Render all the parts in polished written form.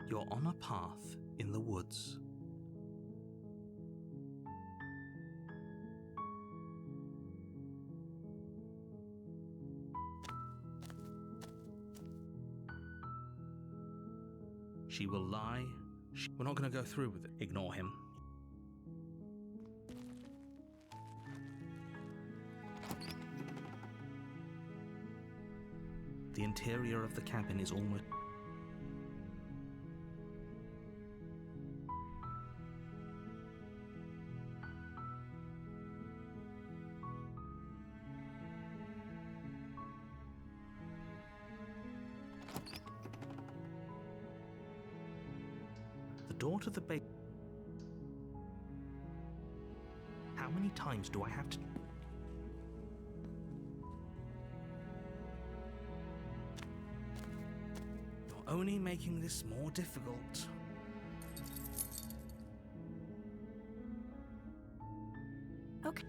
You're on a path in the woods. She will lie. We're not going to go through with it. Ignore him. The interior of the cabin is almost... The door to the base... How many times do I have to... You're only making this more difficult. Okay.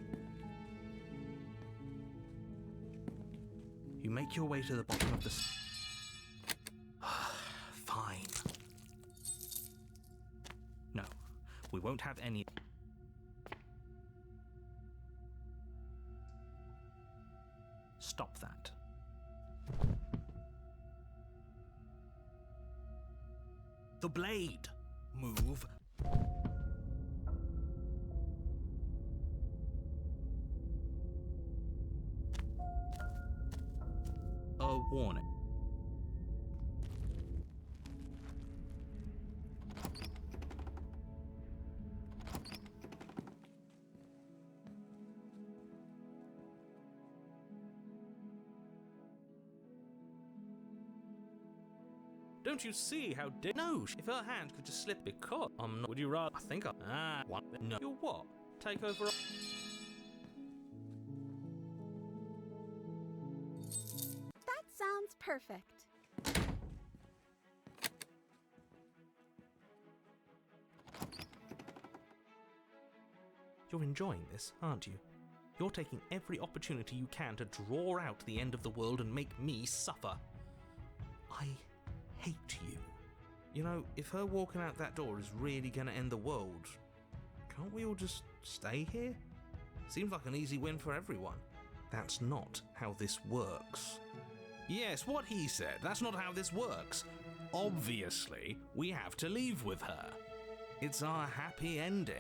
You make your way to the bottom of the... Fine. No, we won't have any... Stop that. The blade! Move. A warning. Don't you see how No, if her hand could just slip because I'm not... Would you rather... I think what? No. You're what? Take over... That sounds perfect. You're enjoying this, aren't you? You're taking every opportunity you can to draw out the end of the world and make me suffer. I hate you. You know, if her walking out that door is really gonna end the world, can't we all just stay here? Seems like an easy win for everyone. That's not how this works. Yes, what he said. That's not how this works. Obviously, we have to leave with her. It's our happy ending.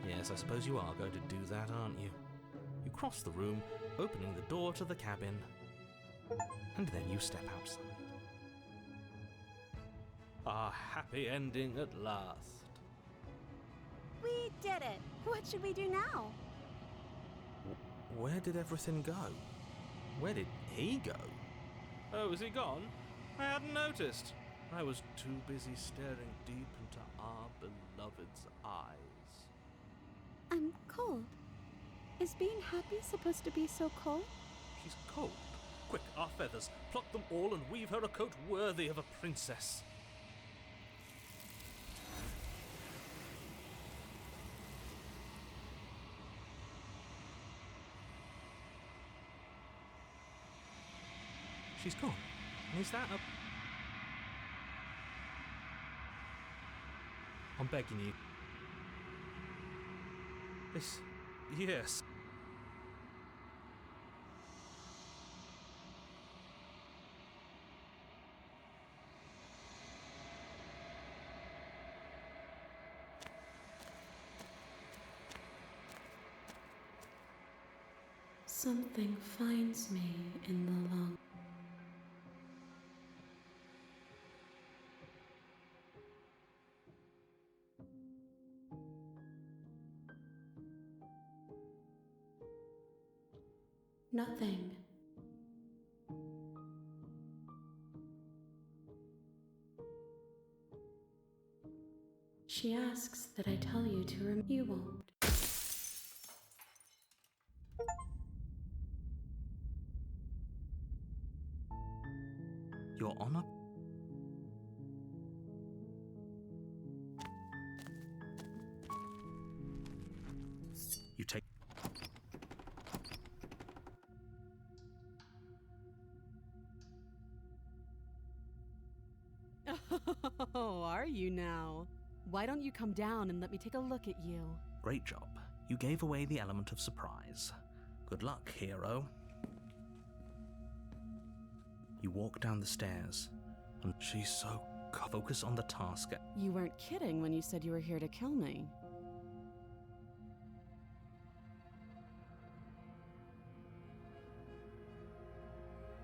Yes, I suppose you are going to do that, aren't you? You cross the room, opening the door to the cabin, and then you step outside. A happy ending at last. We did it. What should we do now? Where did everything go? Where did he go? Oh, is he gone? I hadn't noticed. I was too busy staring deep into our beloved's eyes. I'm cold. Is being happy supposed to be so cold? She's cold. Quick, our feathers. Pluck them all and weave her a coat worthy of a princess. She's gone. Is that a... I'm begging you. This... Yes. Something finds me in the long... Nothing. She asks that I tell you to remember. You won't. You're on a... You take... you now. Why don't you come down and let me take a look at you? Great job. You gave away the element of surprise. Good luck, hero. You walk down the stairs, and she's so focused on the task. You weren't kidding when you said you were here to kill me.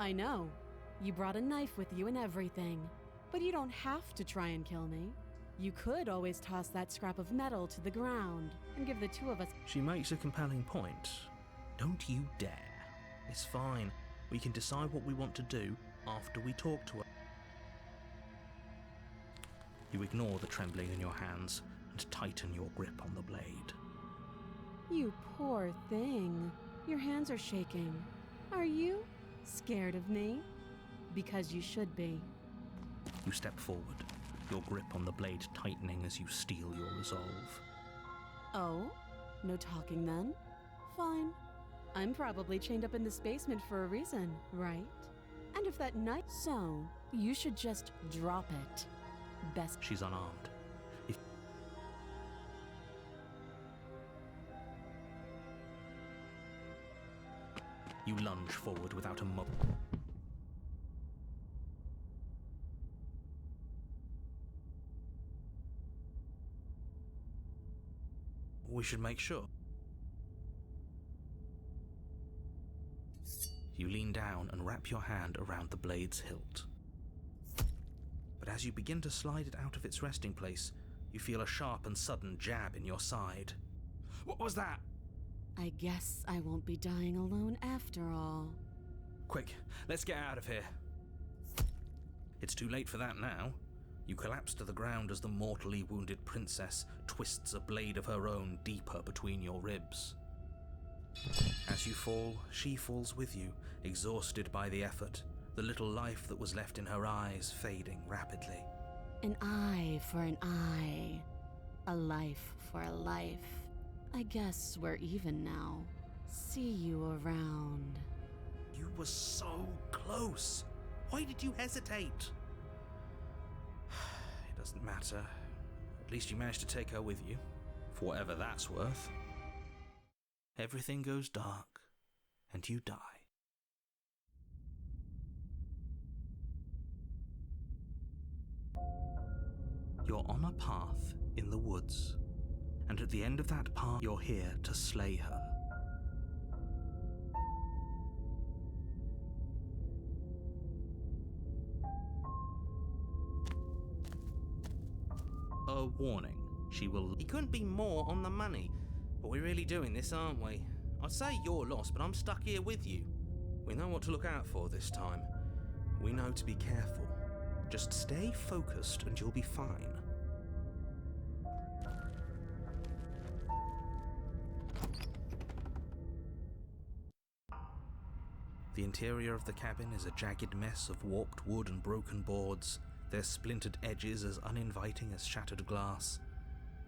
I know. You brought a knife with you and everything. But you don't have to try and kill me. You could always toss that scrap of metal to the ground and give the two of us... She makes a compelling point. Don't you dare. It's fine. We can decide what we want to do after we talk to her. You ignore the trembling in your hands and tighten your grip on the blade. You poor thing. Your hands are shaking. Are you scared of me? Because you should be. You step forward, your grip on the blade tightening as you steel your resolve. Oh? No talking then? Fine. I'm probably chained up in this basement for a reason, right? And if that knife... So, you should just drop it. Best... She's unarmed. If... You lunge forward without a mo... We should make sure. You lean down and wrap your hand around the blade's hilt. But as you begin to slide it out of its resting place, you feel a sharp and sudden jab in your side. What was that? I guess I won't be dying alone after all. Quick, let's get out of here. It's too late for that now. You collapse to the ground as the mortally wounded princess twists a blade of her own deeper between your ribs. As you fall, she falls with you, exhausted by the effort, the little life that was left in her eyes fading rapidly. An eye for an eye. A life for a life. I guess we're even now. See you around. You were so close. Why did you hesitate? It doesn't matter. At least you managed to take her with you, for whatever that's worth. Everything goes dark, and you die. You're on a path in the woods, and at the end of that path, you're here to slay her. A warning. She will... He couldn't be more on the money. But we're really doing this, aren't we? I'd say you're lost, but I'm stuck here with you. We know what to look out for this time. We know to be careful. Just stay focused and you'll be fine. The interior of the cabin is a jagged mess of warped wood and broken boards, their splintered edges as uninviting as shattered glass.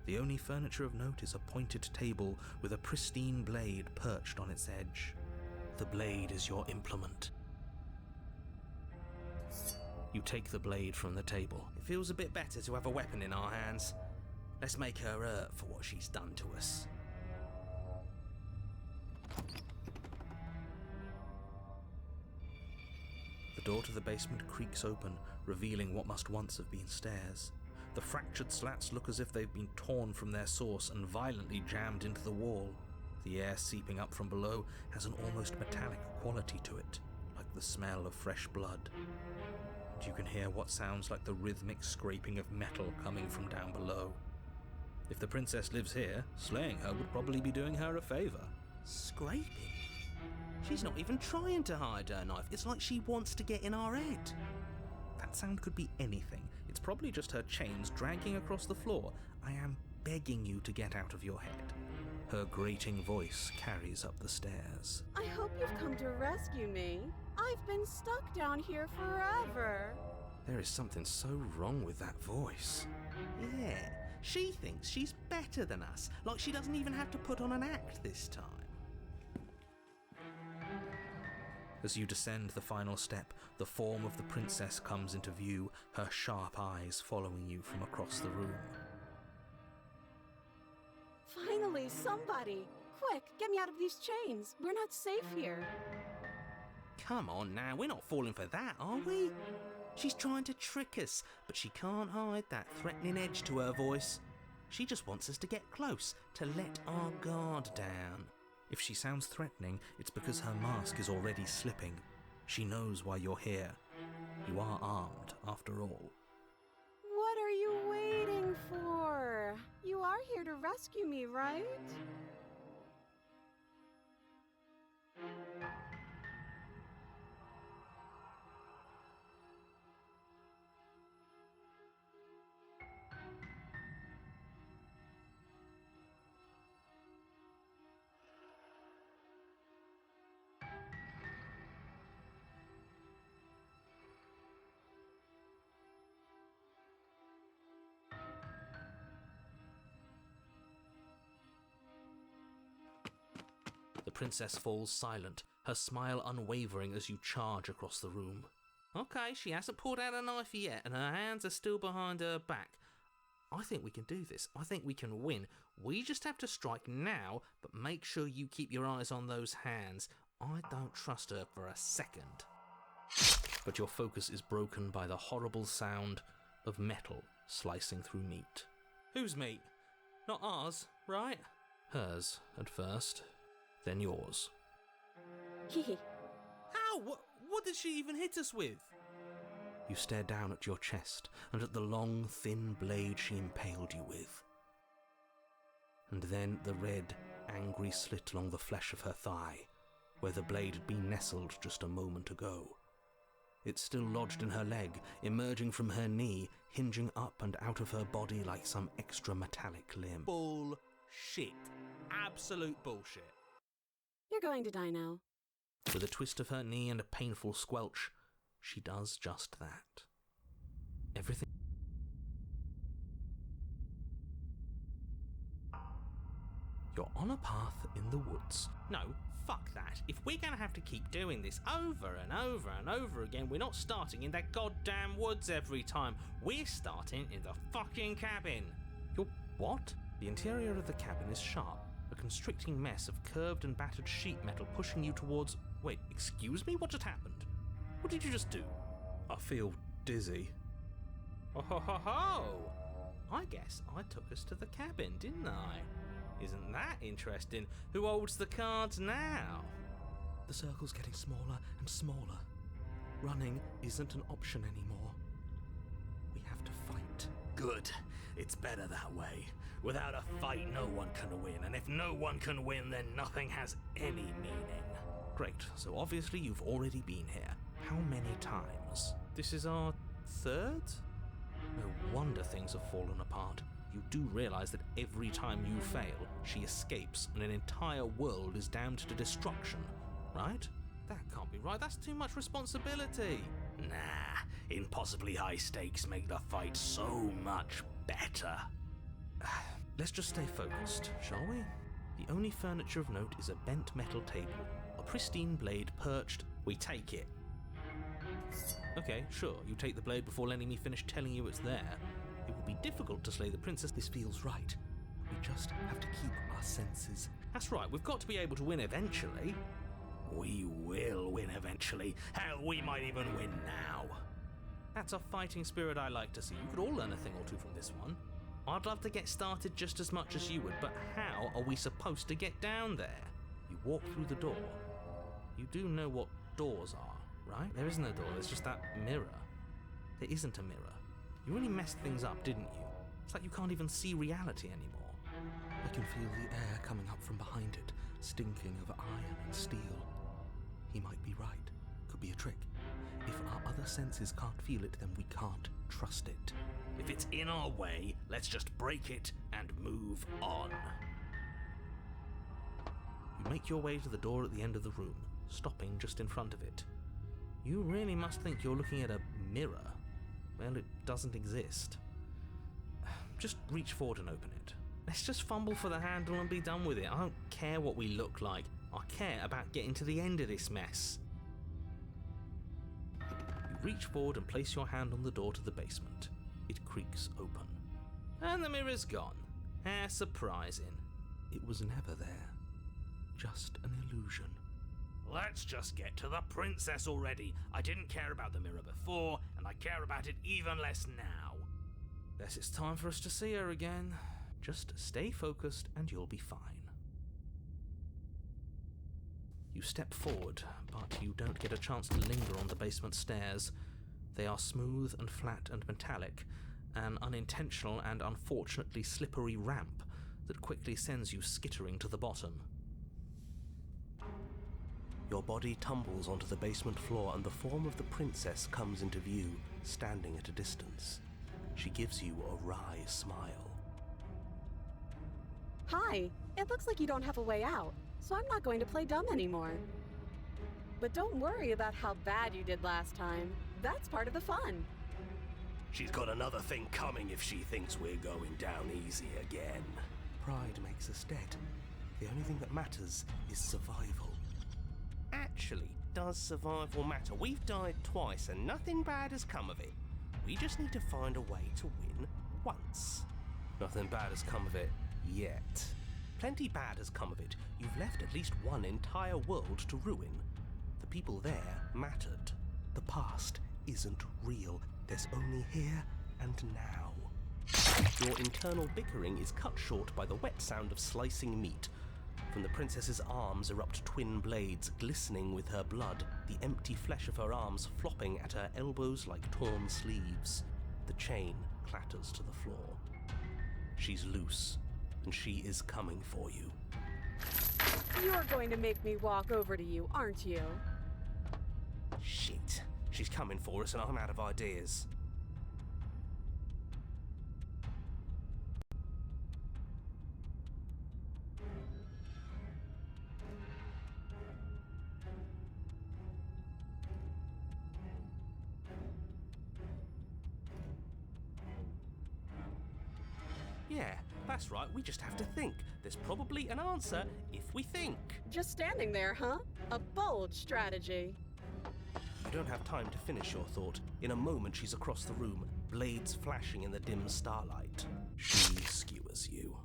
The only furniture of note is a pointed table with a pristine blade perched on its edge. The blade is your implement. You take the blade from the table. It feels a bit better to have a weapon in our hands. Let's make her hurt for what she's done to us. The door to the basement creaks open, revealing what must once have been stairs. The fractured slats look as if they've been torn from their source and violently jammed into the wall. The air seeping up from below has an almost metallic quality to it, like the smell of fresh blood. And you can hear what sounds like the rhythmic scraping of metal coming from down below. If the princess lives here, slaying her would probably be doing her a favor. Scraping? She's not even trying to hide her knife. It's like she wants to get in our head. That sound could be anything. It's probably just her chains dragging across the floor. I am begging you to get out of your head. Her grating voice carries up the stairs. I hope you've come to rescue me. I've been stuck down here forever. There is something so wrong with that voice. Yeah, she thinks she's better than us, like she doesn't even have to put on an act this time. As you descend the final step, the form of the princess comes into view, her sharp eyes following you from across the room. Finally, somebody! Quick, get me out of these chains. We're not safe here. Come on now, we're not falling for that, are we? She's trying to trick us, but she can't hide that threatening edge to her voice. She just wants us to get close, to let our guard down. If she sounds threatening, it's because her mask is already slipping. She knows why you're here. You are armed, after all. What are you waiting for? You are here to rescue me, right? The princess falls silent, her smile unwavering as you charge across the room. Okay, she hasn't pulled out a knife yet, and her hands are still behind her back. I think we can do this. I think we can win. We just have to strike now, but make sure you keep your eyes on those hands. I don't trust her for a second. But your focus is broken by the horrible sound of metal slicing through meat. Whose meat? Not ours, right? Hers, at first. Then yours. Hehe. How? What did she even hit us with? You stare down at your chest and at the long, thin blade she impaled you with. And then the red, angry slit along the flesh of her thigh, where the blade had been nestled just a moment ago. It's still lodged in her leg, emerging from her knee, hinging up and out of her body like some extra metallic limb. Bullshit. Absolute bullshit. You're going to die now. With a twist of her knee and a painful squelch, she does just that. Everything... You're on a path in the woods. No, fuck that. If we're gonna have to keep doing this over and over and over again, we're not starting in that goddamn woods every time. We're starting in the fucking cabin. You're what? The interior of the cabin is sharp. A constricting mess of curved and battered sheet metal pushing you towards... Wait, excuse me? What just happened? What did you just do? I feel dizzy. Oh ho ho ho! I guess I took us to the cabin, didn't I? Isn't that interesting? Who holds the cards now? The circle's getting smaller and smaller. Running isn't an option anymore. We have to fight. Good. It's better that way. Without a fight, no one can win, and if no one can win, then nothing has any meaning. Great, so obviously you've already been here. How many times? This is our third? No wonder things have fallen apart. You do realize that every time you fail, she escapes and an entire world is damned to destruction, right? That can't be right, that's too much responsibility. Nah, impossibly high stakes make the fight so much better. Let's just stay focused, shall we? The only furniture of note is a bent metal table, a pristine blade perched. We take it. Okay, sure, you take the blade before letting me finish telling you it's there. It would be difficult to slay the princess. This feels right. We just have to keep our senses. That's right, we've got to be able to win eventually. We will win eventually. Hell, we might even win now. That's a fighting spirit I like to see. You could all learn a thing or two from this one. I'd love to get started just as much as you would, but how are we supposed to get down there? You walk through the door. You do know what doors are, right? There isn't a door, there's just that mirror. There isn't a mirror. You really messed things up, didn't you? It's like you can't even see reality anymore. I can feel the air coming up from behind it, stinking of iron and steel. He might be right. Could be a trick. If our other senses can't feel it, then we can't trust it. If it's in our way, let's just break it and move on. You make your way to the door at the end of the room, stopping just in front of it. You really must think you're looking at a mirror. Well, it doesn't exist. Just reach forward and open it. Let's just fumble for the handle and be done with it. I don't care what we look like. I care about getting to the end of this mess. reach forward and place your hand on the door to the basement. It creaks open. And the mirror's gone. How surprising. It was never there. Just an illusion. Let's just get to the princess already. I didn't care about the mirror before, and I care about it even less now. Guess it's time for us to see her again. Just stay focused and you'll be fine. You step forward, but you don't get a chance to linger on the basement stairs. They are smooth and flat and metallic, an unintentional and unfortunately slippery ramp that quickly sends you skittering to the bottom. Your body tumbles onto the basement floor and the form of the princess comes into view, standing at a distance. She gives you a wry smile. Hi, it looks like you don't have a way out, so I'm not going to play dumb anymore. But don't worry about how bad you did last time. That's part of the fun. She's got another thing coming if she thinks we're going down easy again. Pride makes us dead. The only thing that matters is survival. Actually, does survival matter? We've died twice and nothing bad has come of it. We just need to find a way to win once. Nothing bad has come of it yet. Plenty bad has come of it. You've left at least one entire world to ruin. The people there mattered. The past isn't real. There's only here and now. Your internal bickering is cut short by the wet sound of slicing meat. From the princess's arms erupt twin blades, glistening with her blood, the empty flesh of her arms flopping at her elbows like torn sleeves. The chain clatters to the floor. She's loose, and she is coming for you. You're going to make me walk over to you, aren't you? Shit. She's coming for us and I'm out of ideas. Yeah, that's right, we just have to think. There's probably an answer if we think. Just standing there, huh? A bold strategy. You don't have time to finish your thought. In a moment, she's across the room, blades flashing in the dim starlight. She skewers you.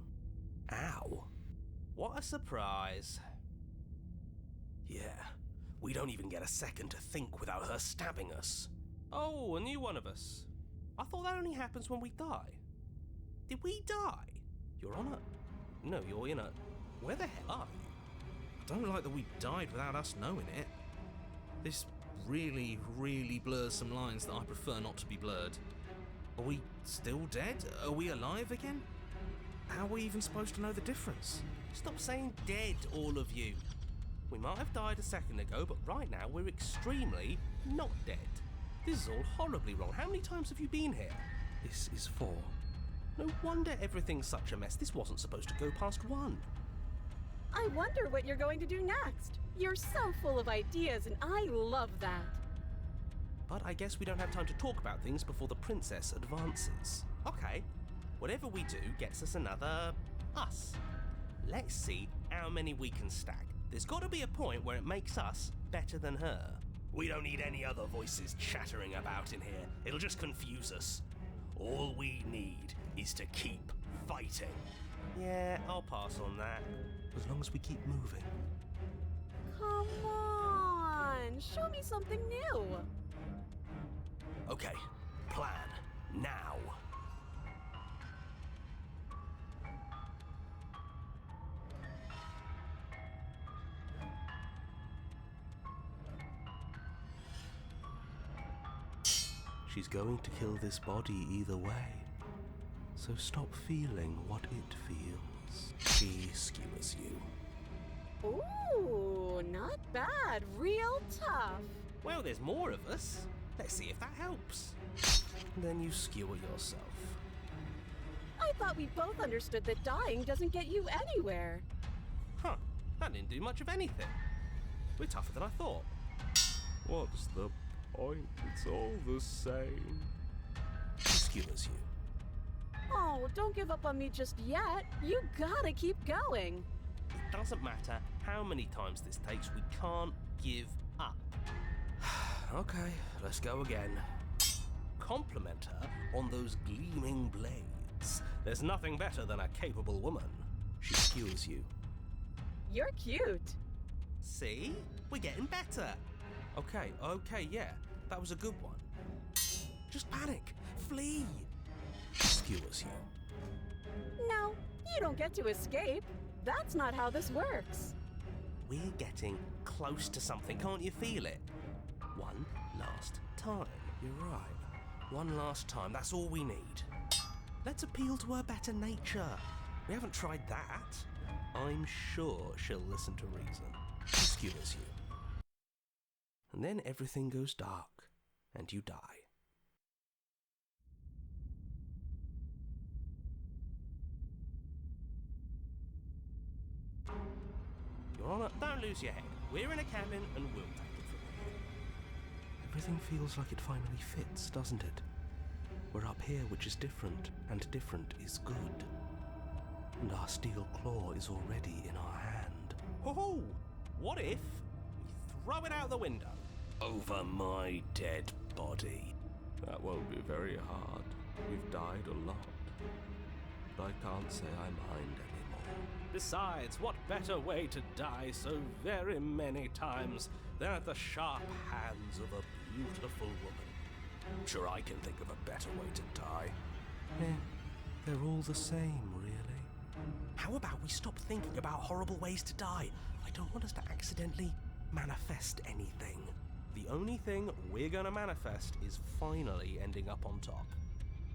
Ow. What a surprise. Yeah, we don't even get a second to think without her stabbing us. Oh, a new one of us. I thought that only happens when we die. Did we die? You're on a... No, you're in a... Where the hell are you? I don't like that we died without us knowing it. This really, really blurs some lines that I prefer not to be blurred. Are we still dead? Are we alive again? How are we even supposed to know the difference? Stop saying dead, all of you. We might have died a second ago, but right now we're extremely not dead. This is all horribly wrong. How many times have you been here? This is 4. No wonder everything's such a mess. This wasn't supposed to go past 1. I wonder what you're going to do next. You're so full of ideas, and I love that. But I guess we don't have time to talk about things before the princess advances. Okay, whatever we do gets us another us. Let's see how many we can stack. There's got to be a point where it makes us better than her. We don't need any other voices chattering about in here. It'll just confuse us. All we need is to keep fighting. Yeah, I'll pass on that. As long as we keep moving. Come on, show me something new. Okay, plan now. She's going to kill this body either way. So stop feeling what it feels. She skewers you. Ooh, not bad. Real tough. Well, there's more of us. Let's see if that helps. Then you skewer yourself. I thought we both understood that dying doesn't get you anywhere. Huh, that didn't do much of anything. We're tougher than I thought. What's the point? It's all the same. She skewers you. Oh, don't give up on me just yet. You gotta keep going. It doesn't matter how many times this takes, we can't give up. Okay, let's go again. Compliment her on those gleaming blades. There's nothing better than a capable woman. She skewers you. You're cute. See? We're getting better. Okay, yeah. That was a good one. Just panic. Flee. She skewers you. No, you don't get to escape. That's not how this works. We're getting close to something. Can't you feel it? One last time. You're right. One last time. That's all we need. Let's appeal to her better nature. We haven't tried that. I'm sure she'll listen to reason. She skewers you. And then everything goes dark, and you die. Your Honor, don't lose your head. We're in a cabin, and we'll take it from here. Everything feels like it finally fits, doesn't it? We're up here, which is different, and different is good. And our steel claw is already in our hand. Ho-ho! What if we throw it out the window? Over my dead body. That won't be very hard. We've died a lot. But I can't say I mind anymore. Besides, what better way to die so very many times than at the sharp hands of a beautiful woman? I'm sure I can think of a better way to die. Yeah, they're all the same, really. How about we stop thinking about horrible ways to die? I don't want us to accidentally manifest anything. The only thing we're gonna manifest is finally ending up on top.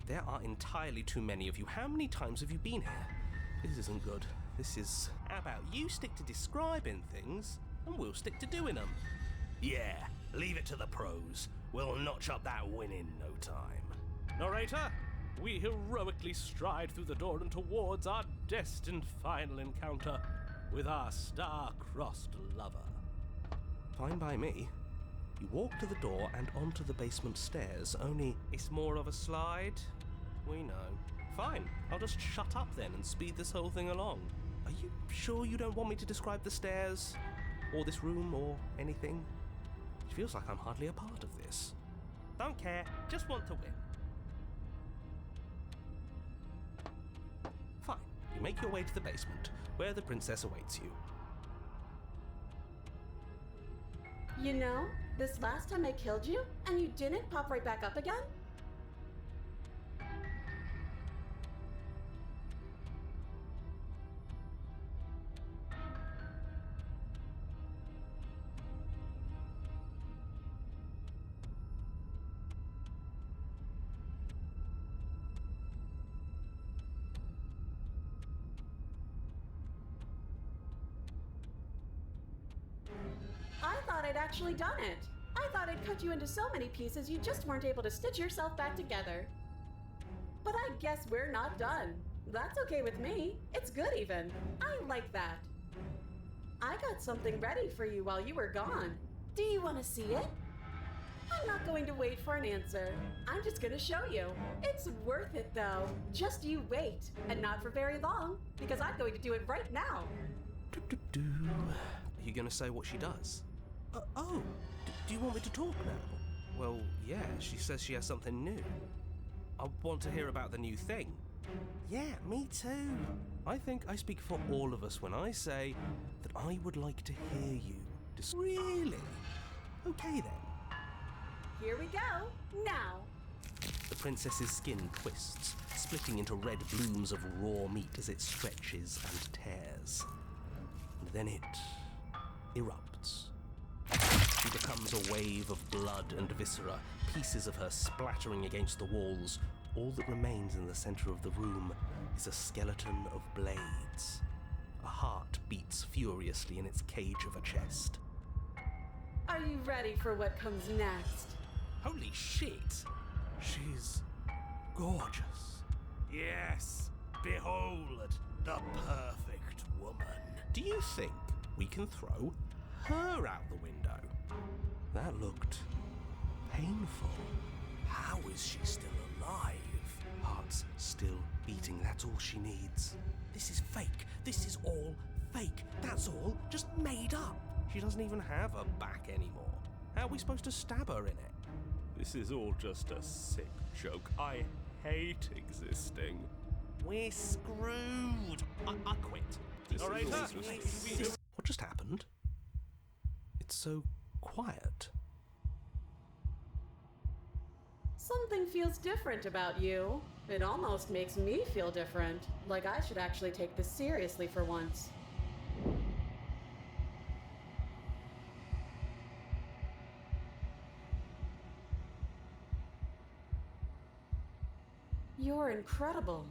There are entirely too many of you. How many times have you been here? This isn't good. This is... How about you stick to describing things, and we'll stick to doing them? Yeah, leave it to the pros. We'll notch up that win in no time. Narrator, we heroically stride through the door and towards our destined final encounter with our star-crossed lover. Fine by me. You walk to the door and onto the basement stairs, only it's more of a slide. We know. Fine, I'll just shut up then and speed this whole thing along. Are you sure you don't want me to describe the stairs, or this room, or anything? It feels like I'm hardly a part of this. Don't care, just want to win. Fine, you make your way to the basement, where the princess awaits you. You know, this last time I killed you, and you didn't pop right back up again? I thought I'd actually done it. I thought I'd cut you into so many pieces you just weren't able to stitch yourself back together. But I guess we're not done. That's okay with me. It's good even. I like that. I got something ready for you while you were gone. Do you want to see it? I'm not going to wait for an answer. I'm just going to show you. It's worth it though. Just you wait. And not for very long, because I'm going to do it right now. Are you going to say what she does? Do you want me to talk now? Well, yeah, she says she has something new. I want to hear about the new thing. Yeah, me too. I think I speak for all of us when I say that I would like to hear you. Really? Okay then. Here we go. Now. The princess's skin twists, splitting into red blooms of raw meat as it stretches and tears. And then it erupts. She becomes a wave of blood and viscera, pieces of her splattering against the walls. All that remains in the center of the room is a skeleton of blades. A heart beats furiously in its cage of a chest. Are you ready for what comes next? Holy shit! She's gorgeous. Yes, behold, the perfect woman. Do you think we can throw her out the window? That looked painful. How is she still alive? Heart's still beating, that's all she needs. This is fake. This is all fake. That's all just made up. She doesn't even have a back anymore. How are we supposed to stab her in it? This is all just a sick joke. I hate existing. We're screwed. I quit. This All is right, all sir. just- What just happened? It's so quiet. Something feels different about you. It almost makes me feel different. Like I should actually take this seriously for once. You're incredible.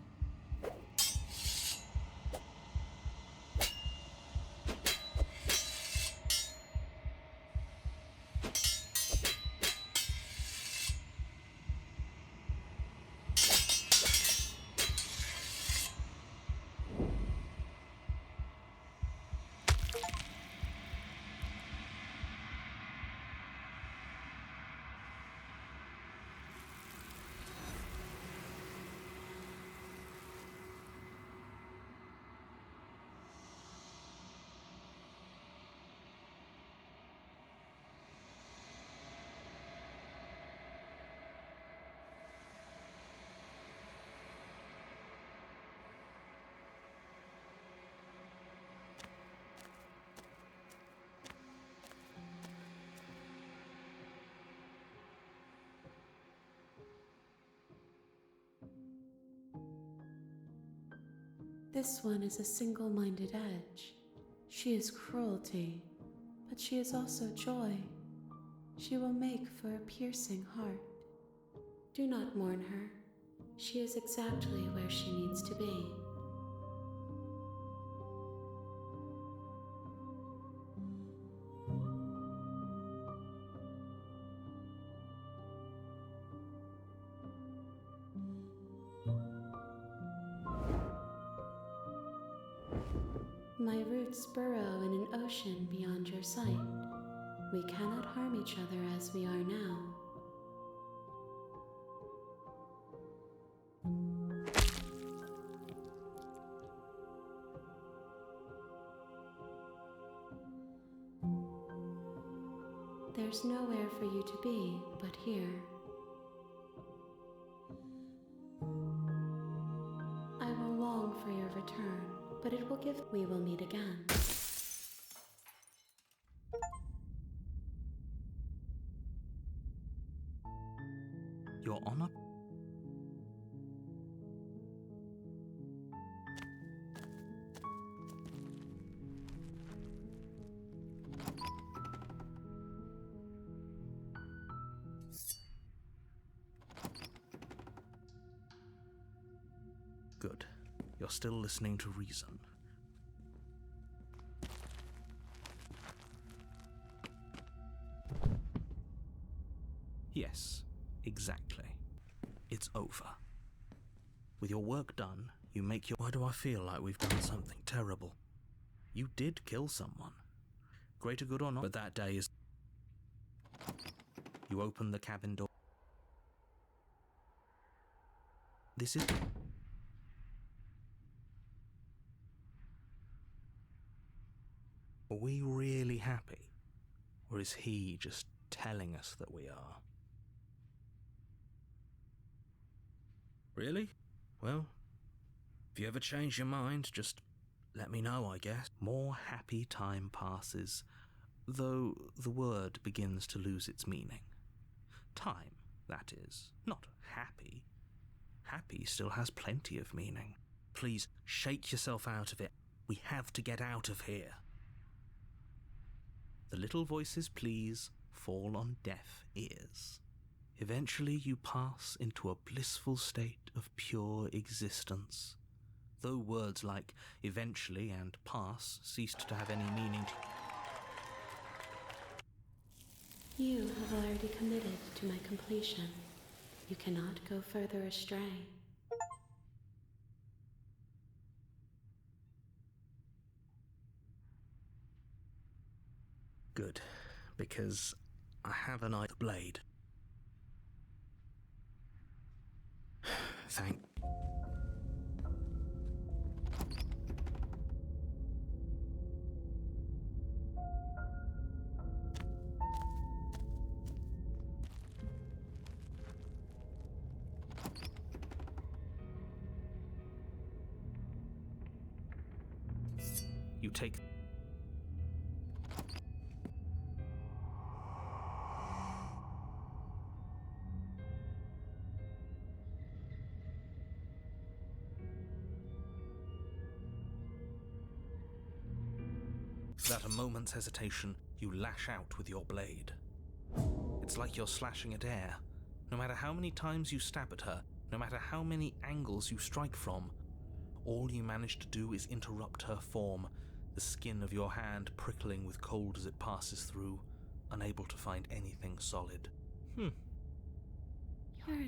This one is a single-minded edge. She is cruelty, but she is also joy. She will make for a piercing heart. Do not mourn her. She is exactly where she needs to be. My roots burrow in an ocean beyond your sight. We cannot harm each other as we are now. There's nowhere for you to be but here. I will long for your return, but it will give. We will meet again. Your Honor? Good. You're still listening to reason. Yes, exactly. It's over. With your work done, you make your... Why do I feel like we've done something terrible? You did kill someone. Greater good or not, but that day is... You open the cabin door. This is... Are we really happy? Or is he just telling us that we are? Really? Well, if you ever change your mind, just let me know, I guess. More happy time passes, though the word begins to lose its meaning. Time, that is, not happy. Happy still has plenty of meaning. Please, shake yourself out of it. We have to get out of here. The little voices' pleas fall on deaf ears. Eventually you pass into a blissful state of pure existence. Though words like eventually and pass ceased to have any meaning to You have already committed to my completion. You cannot go further astray. Good, because I have an eye blade. Thank... You take... Without a moment's hesitation, you lash out with your blade. It's like you're slashing at air. No matter how many times you stab at her, no matter how many angles you strike from, all you manage to do is interrupt her form, the skin of your hand prickling with cold as it passes through, unable to find anything solid. You're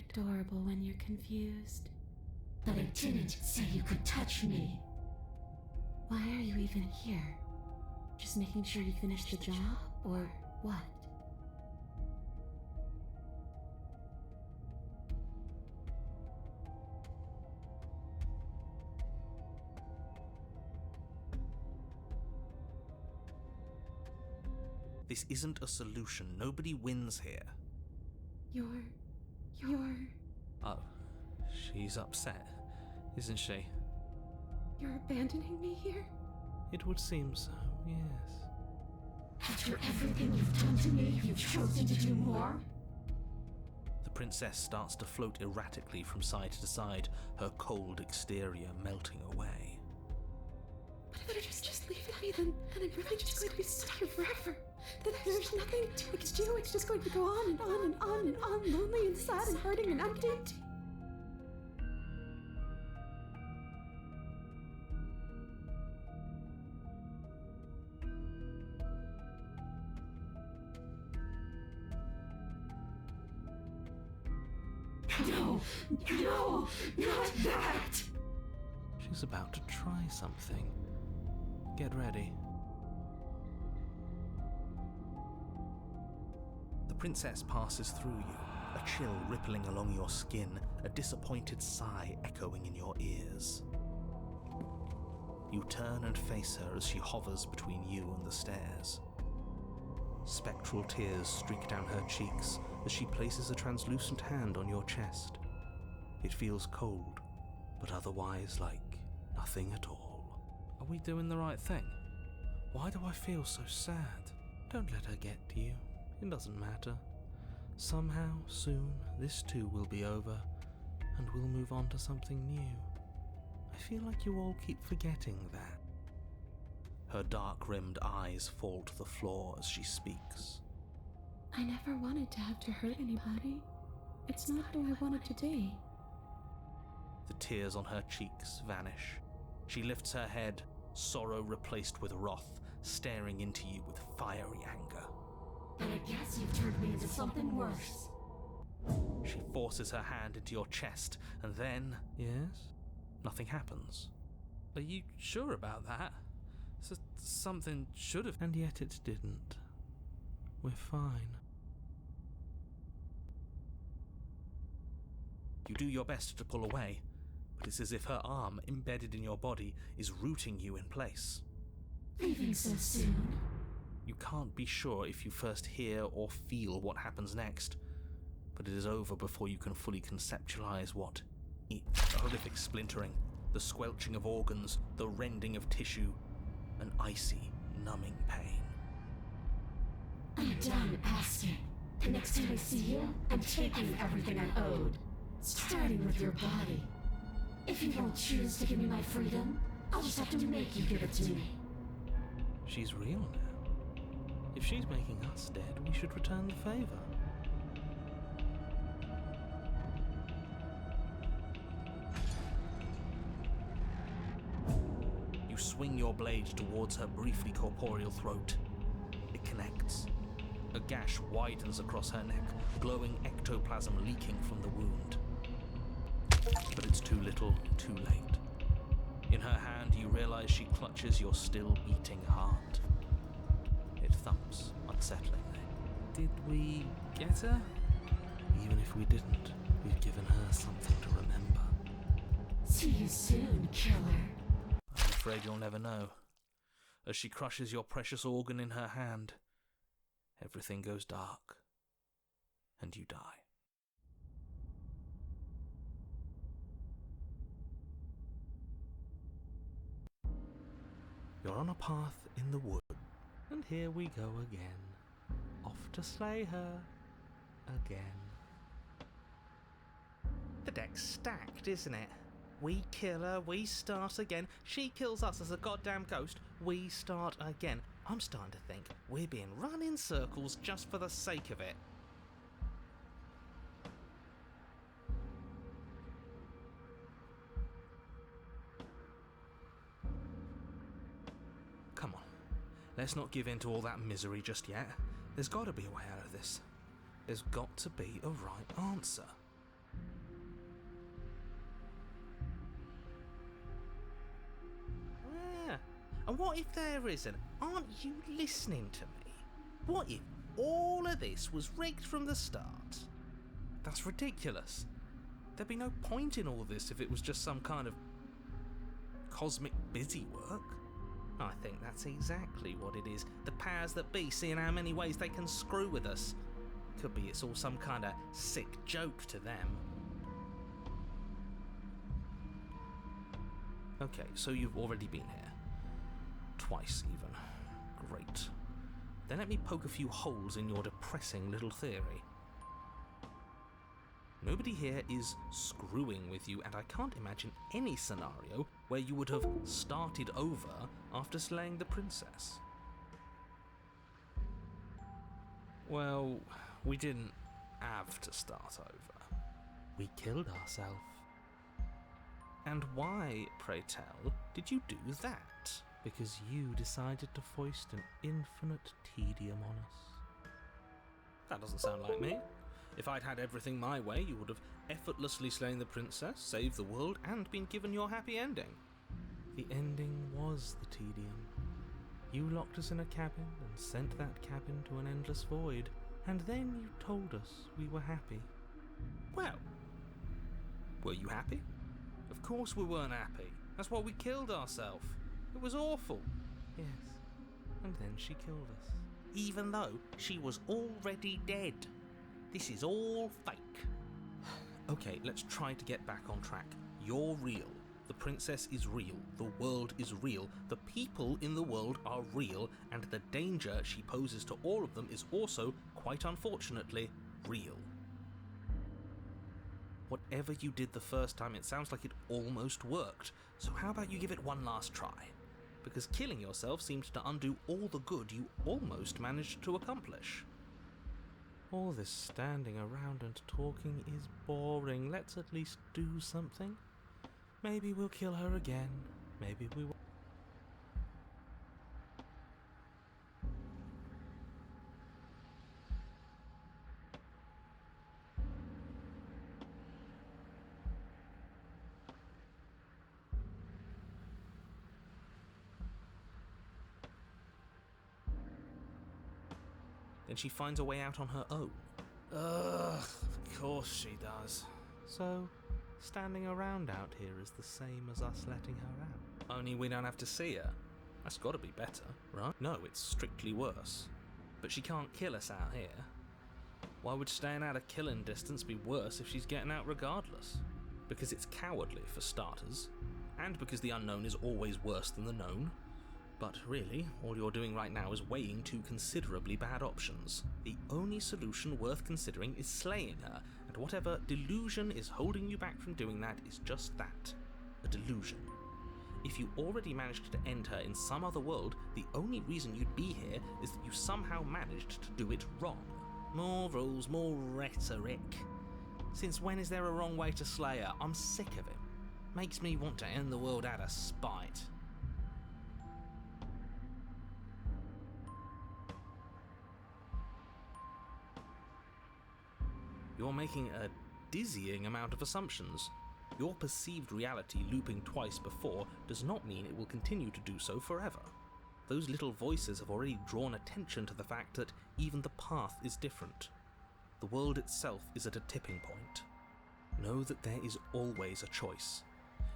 adorable when you're confused. But I didn't say you could touch me. Why are you even here? Just making sure you finish the job, or what? This isn't a solution. Nobody wins here. You're... Oh, she's upset, isn't she? You're abandoning me here? It would seem so, yes. After everything you've done to me, you've chosen to do more? The princess starts to float erratically from side to side, her cold exterior melting away. But if you just leave me, then I'm really just going to be stuck here forever. Then there's nothing I can do. It's just going to go on and on and on and on, lonely and sad and hurting and empty. No, not that! She's about to try something. Get ready. The princess passes through you, a chill rippling along your skin, a disappointed sigh echoing in your ears. You turn and face her as she hovers between you and the stairs. Spectral tears streak down her cheeks as she places a translucent hand on your chest. It feels cold, but otherwise like nothing at all. Are we doing the right thing? Why do I feel so sad? Don't let her get to you. It doesn't matter. Somehow, soon, this too will be over, and we'll move on to something new. I feel like you all keep forgetting that. Her dark-rimmed eyes fall to the floor as she speaks. I never wanted to have to hurt anybody. It's not who I wanted to be. The tears on her cheeks vanish. She lifts her head, sorrow replaced with wrath, staring into you with fiery anger. Then I guess you've turned me into something worse. She forces her hand into your chest, and then... Yes? Nothing happens. Are you sure about that? Something should have... And yet it didn't. We're fine. You do your best to pull away, but it's as if her arm, embedded in your body, is rooting you in place. Leaving so soon? You can't be sure if you first hear or feel what happens next, but it is over before you can fully conceptualize what the horrific splintering, the squelching of organs, the rending of tissue, an icy, numbing pain. I'm done asking. The next time I see you, I'm taking everything I'm owed. Starting with your body. If you won't choose to give me my freedom, I'll just have to make you give it to me. She's real now. If she's making us dead, we should return the favor. You swing your blade towards her briefly corporeal throat. It connects. A gash widens across her neck, glowing ectoplasm leaking from the wound. But it's too little, too late. In her hand, you realize she clutches your still beating heart. It thumps unsettlingly. Did we get her? Even if we didn't, we've given her something to remember. See you soon, killer. I'm afraid you'll never know. As she crushes your precious organ in her hand, everything goes dark, and you die. You're on a path in the wood. And here we go again. Off to slay her. Again. The deck's stacked, isn't it? We kill her, we start again. She kills us as a goddamn ghost, we start again. I'm starting to think we're being run in circles just for the sake of it. Come on, let's not give in to all that misery just yet. There's got to be a way out of this. There's got to be a right answer. Yeah. And what if there isn't? Aren't you listening to me? What if all of this was rigged from the start? That's ridiculous. There'd be no point in all this if it was just some kind of cosmic busy work. I think that's exactly what it is. The powers that be seeing how many ways they can screw with us. Could be it's all some kind of sick joke to them. Okay, so you've already been here. Twice even. Great. Then let me poke a few holes in your depressing little theory. Nobody here is screwing with you, and I can't imagine any scenario where you would have started over after slaying the princess. Well, we didn't have to start over. We killed ourselves. And why, pray tell, did you do that? Because you decided to foist an infinite tedium on us. That doesn't sound like me. If I'd had everything my way, you would have effortlessly slain the princess, saved the world, and been given your happy ending. The ending was the tedium. You locked us in a cabin and sent that cabin to an endless void, and then you told us we were happy. Well, were you happy? Of course we weren't happy. That's why we killed ourselves. It was awful. Yes, and then she killed us. Even though she was already dead. This is all fake. Okay, let's try to get back on track. You're real. The princess is real. The world is real. The people in the world are real. And the danger she poses to all of them is also, quite unfortunately, real. Whatever you did the first time, it sounds like it almost worked. So how about you give it one last try? Because killing yourself seemed to undo all the good you almost managed to accomplish. All this standing around and talking is boring. Let's at least do something. Maybe we'll kill her again. Maybe we will. Then she finds a way out on her own. Ugh, of course she does. So, standing around out here is the same as us letting her out. Only we don't have to see her. That's gotta be better, right? No, it's strictly worse. But she can't kill us out here. Why would staying out of killing distance be worse if she's getting out regardless? Because it's cowardly, for starters. And because the unknown is always worse than the known. But really, all you're doing right now is weighing two considerably bad options. The only solution worth considering is slaying her, and whatever delusion is holding you back from doing that is just that, a delusion. If you already managed to end her in some other world, the only reason you'd be here is that you somehow managed to do it wrong. More rules, more rhetoric. Since when is there a wrong way to slay her? I'm sick of it. Makes me want to end the world out of spite. You're making a dizzying amount of assumptions. Your perceived reality looping twice before does not mean it will continue to do so forever. Those little voices have already drawn attention to the fact that even the path is different. The world itself is at a tipping point. Know that there is always a choice.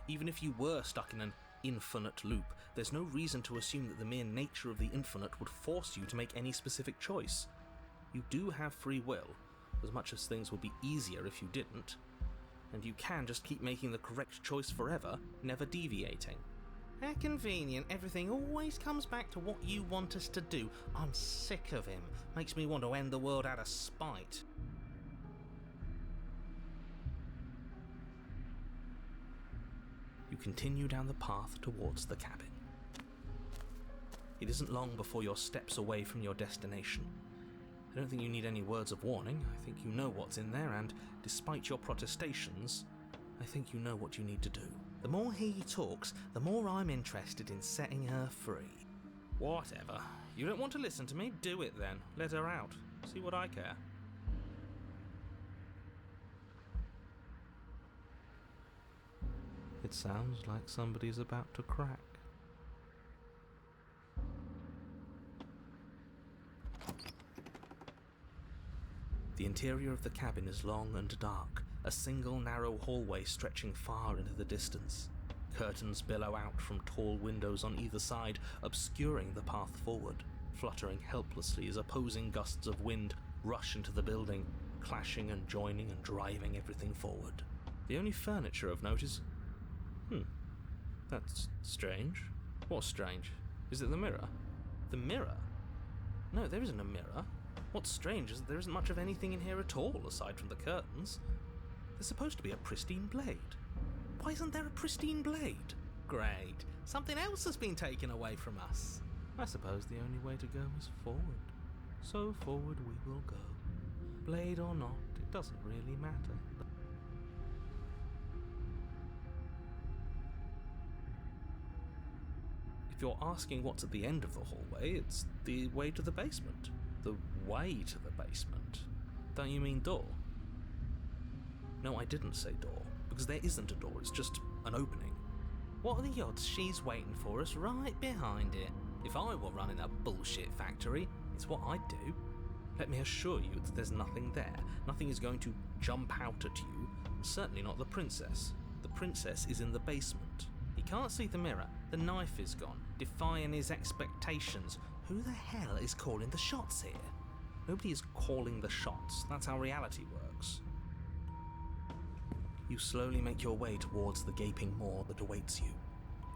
Even if you were stuck in an infinite loop, there's no reason to assume that the mere nature of the infinite would force you to make any specific choice. You do have free will, as much as things would be easier if you didn't. And you can just keep making the correct choice forever, never deviating. How convenient. Everything always comes back to what you want us to do. I'm sick of him. Makes me want to end the world out of spite. You continue down the path towards the cabin. It isn't long before you're steps away from your destination. I don't think you need any words of warning. I think you know what's in there, and despite your protestations, I think you know what you need to do. The more he talks, the more I'm interested in setting her free. Whatever. You don't want to listen to me? Do it then. Let her out. See what I care. It sounds like somebody's about to crack. The interior of the cabin is long and dark, a single narrow hallway stretching far into the distance. Curtains billow out from tall windows on either side, obscuring the path forward, fluttering helplessly as opposing gusts of wind rush into the building, clashing and joining and driving everything forward. The only furniture of note is... that's strange. What's strange? Is it the mirror? The mirror? No, there isn't a mirror. What's strange is that there isn't much of anything in here at all, aside from the curtains. There's supposed to be a pristine blade. Why isn't there a pristine blade? Great. Something else has been taken away from us. I suppose the only way to go is forward. So forward we will go. Blade or not, it doesn't really matter. If you're asking what's at the end of the hallway, it's the way to the basement. The way to the basement. Don't you mean door? No, I didn't say door, because there isn't a door, it's just an opening. What are the odds she's waiting for us right behind it? If I were running a bullshit factory, it's what I'd do. Let me assure you that there's nothing there. Nothing is going to jump out at you, and certainly not the princess. The princess is in the basement. He can't see the mirror, the knife is gone, defying his expectations. Who the hell is calling the shots here? Nobody is calling the shots. That's how reality works. You slowly make your way towards the gaping maw that awaits you.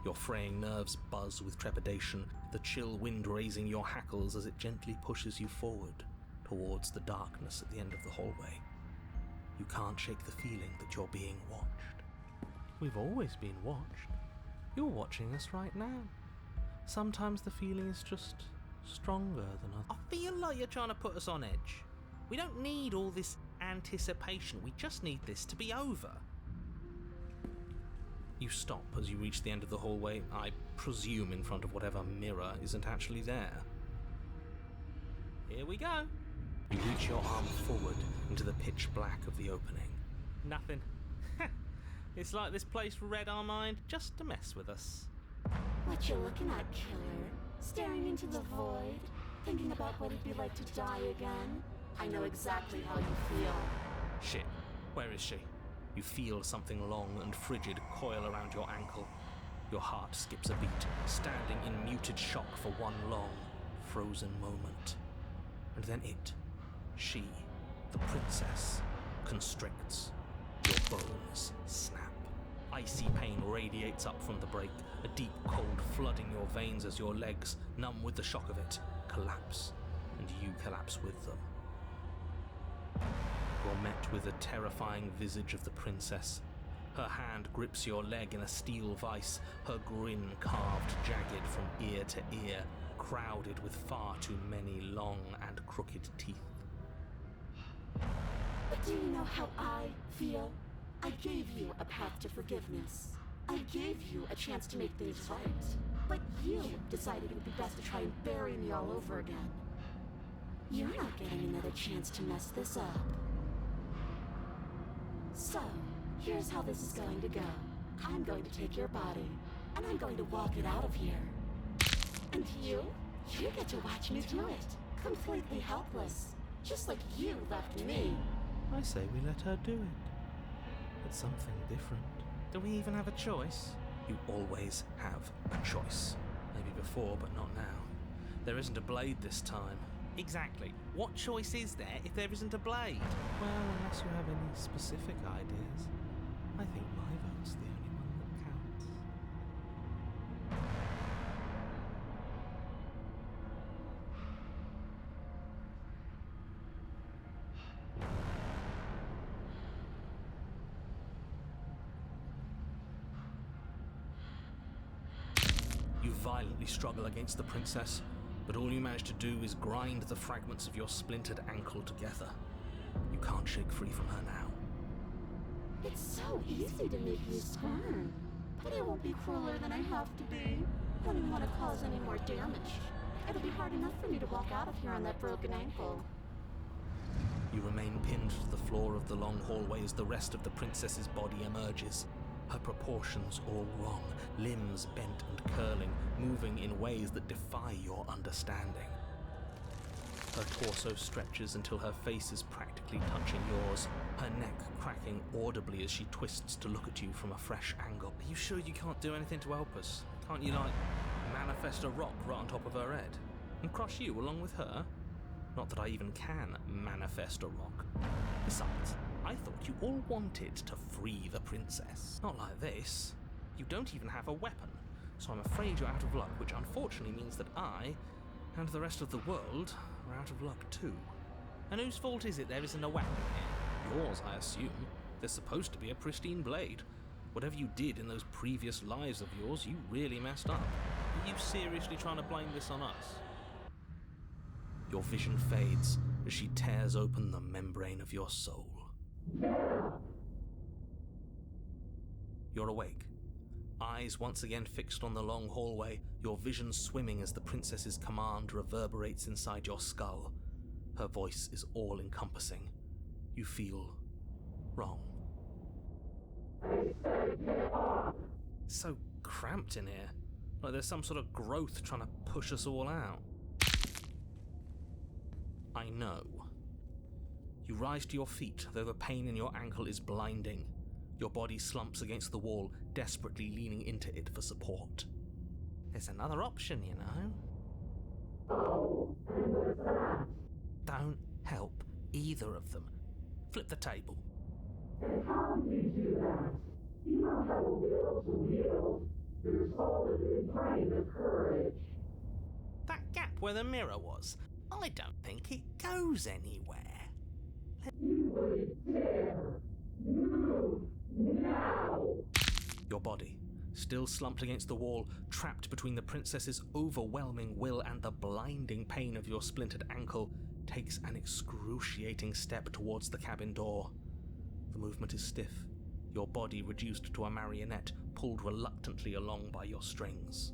Your fraying nerves buzz with trepidation, the chill wind raising your hackles as it gently pushes you forward, towards the darkness at the end of the hallway. You can't shake the feeling that you're being watched. We've always been watched. You're watching us right now. Sometimes the feeling is just stronger than others. I feel like you're trying to put us on edge. We don't need all this anticipation. We just need this to be over. You stop as you reach the end of the hallway, I presume in front of whatever mirror isn't actually there. Here we go. You reach your arm forward into the pitch black of the opening. Nothing. It's like this place read our mind just to mess with us. What you looking at, killer? Staring into the void? Thinking about what it'd be like to die again? I know exactly how you feel. Shit. Where is she? You feel something long and frigid coil around your ankle. Your heart skips a beat, standing in muted shock for one long, frozen moment. And then she, the princess, constricts. Your bones snap. Icy pain radiates up from the break, a deep cold flooding your veins as your legs, numb with the shock of it, collapse, and you collapse with them. You're met with the terrifying visage of the princess. Her hand grips your leg in a steel vice, her grin carved jagged from ear to ear, crowded with far too many long and crooked teeth. But do you know how I feel? I gave you a path to forgiveness. I gave you a chance to make things right. But you decided it would be best to try and bury me all over again. You're not getting another chance to mess this up. So, here's how this is going to go. I'm going to take your body, and I'm going to walk it out of here. And you get to watch me do it. Completely helpless. Just like you left me. I say we let her do it. It's something different. Do we even have a choice? You always have a choice. Maybe before, but not now. There isn't a blade this time. Exactly. What choice is there if there isn't a blade? Well, unless you have any specific ideas, I think my vote's the only one that counts. You violently struggle against the princess, but all you manage to do is grind the fragments of your splintered ankle together. You can't shake free from her now. It's so easy to make me squirm, but I won't be crueler than I have to be. I don't even want to cause any more damage. It'll be hard enough for me to walk out of here on that broken ankle. You remain pinned to the floor of the long hallway as the rest of the princess's body emerges. Her proportions all wrong, limbs bent and curling, moving in ways that defy your understanding. Her torso stretches until her face is practically touching yours, her neck cracking audibly as she twists to look at you from a fresh angle. Are you sure you can't do anything to help us? Can't you, manifest a rock right on top of her head? And crush you along with her? Not that I even can manifest a rock. Besides, I thought you all wanted to free the princess. Not like this. You don't even have a weapon, so I'm afraid you're out of luck, which unfortunately means that I, and the rest of the world, are out of luck too. And whose fault is it there isn't a weapon here? Yours, I assume. There's supposed to be a pristine blade. Whatever you did in those previous lives of yours, you really messed up. Are you seriously trying to blame this on us? Your vision fades as she tears open the membrane of your soul. You're awake, eyes once again fixed on the long hallway, your vision swimming as the princess's command reverberates inside your skull. Her voice is all-encompassing. You feel wrong. So cramped in here, like there's some sort of growth trying to push us all out. I know. You rise to your feet, though the pain in your ankle is blinding. Your body slumps against the wall, desperately leaning into it for support. There's another option, you know. Don't help either of them. Flip the table. How do you do that? You don't have a will to wield. Your soul is in brain of courage. That gap where the mirror was, I don't think it goes anywhere. You wouldn't dare. Move now. Your body, still slumped against the wall, trapped between the princess's overwhelming will and the blinding pain of your splintered ankle, takes an excruciating step towards the cabin door. The movement is stiff, your body reduced to a marionette, pulled reluctantly along by your strings.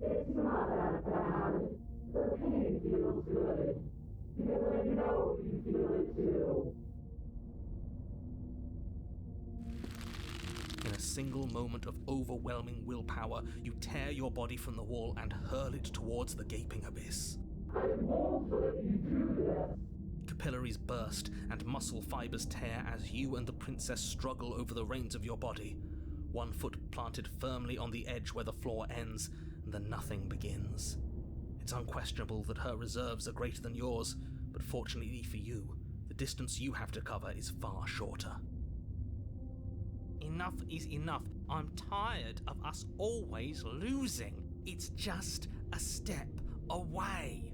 It's not that bad. The pain feels good. Because I know you feel it too. In a single moment of overwhelming willpower, you tear your body from the wall and hurl it towards the gaping abyss. I won't let you do this. Capillaries burst and muscle fibers tear as you and the princess struggle over the reins of your body. One foot planted firmly on the edge where the floor ends, and the nothing begins. It's unquestionable that her reserves are greater than yours, but fortunately for you, the distance you have to cover is far shorter. Enough is enough. I'm tired of us always losing. It's just a step away.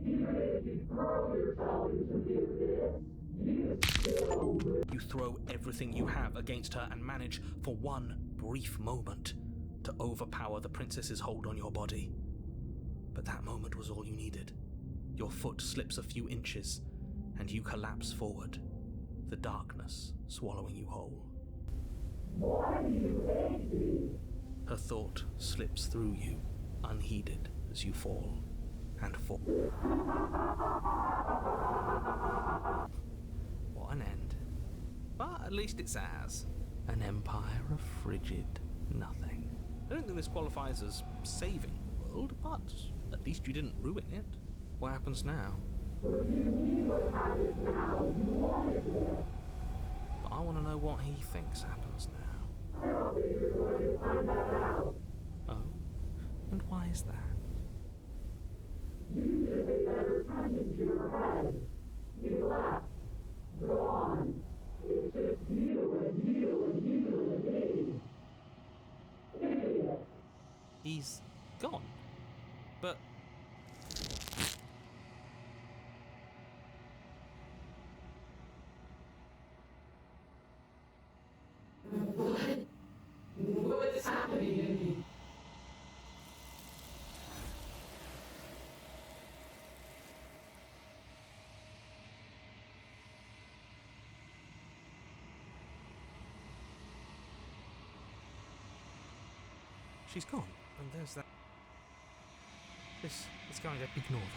Even if you throw yourself into this, You throw everything you have against her and manage, for one brief moment, to overpower the princess's hold on your body. But that moment was all you needed. Your foot slips a few inches, and you collapse forward, the darkness swallowing you whole. why do you hate me? Her thought slips through you, unheeded, as you fall and fall. What an end. But at least it's ours. An empire of frigid nothing. I don't think this qualifies as saving the world, but at least you didn't ruin it. What happens now? What do you mean what happens now? You wanted it. But I want to know what he thinks happens now. I don't think you're going to find that out. Oh? And why is that? You need to pay better attention to your head. You left. Gone. It's just you and you and you and me. Idiot. He's gone. But What's happening to me? She's gone, and there's that. This is going to ignore them.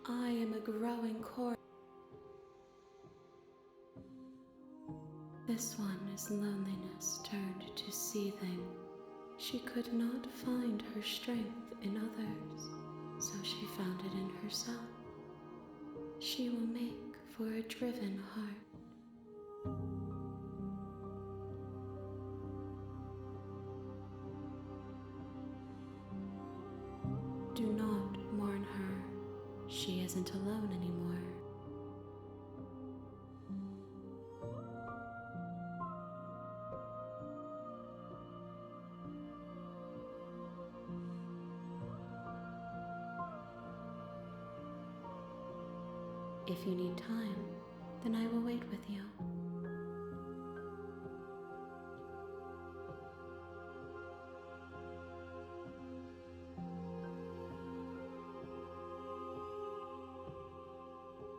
I am a growing core. This one is loneliness turned to seething. She could not find her strength in others, so she found it in herself. She will make for a driven heart. Do not mourn her. She isn't alone anymore. If you need time, then I will wait with you.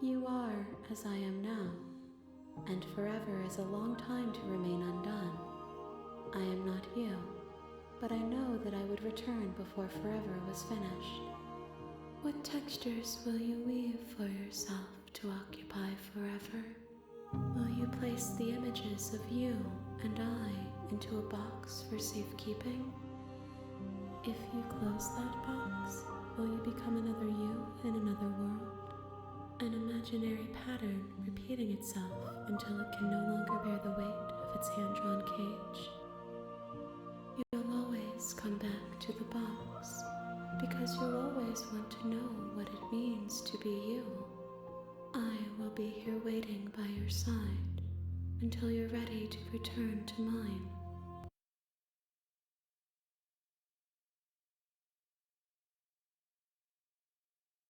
You are as I am now, and forever is a long time to remain undone. I am not you, but I know that I would return before forever was finished. What textures will you weave for yourself to occupy forever? Will you place the images of you and I into a box for safekeeping? If you close that box, will you become another you in another world? An imaginary pattern repeating itself until it can no longer bear the weight of its hand-drawn cage? You'll always come back to the box, because you'll always want to know what it means to be you. I will be here waiting by your side until you're ready to return to mine.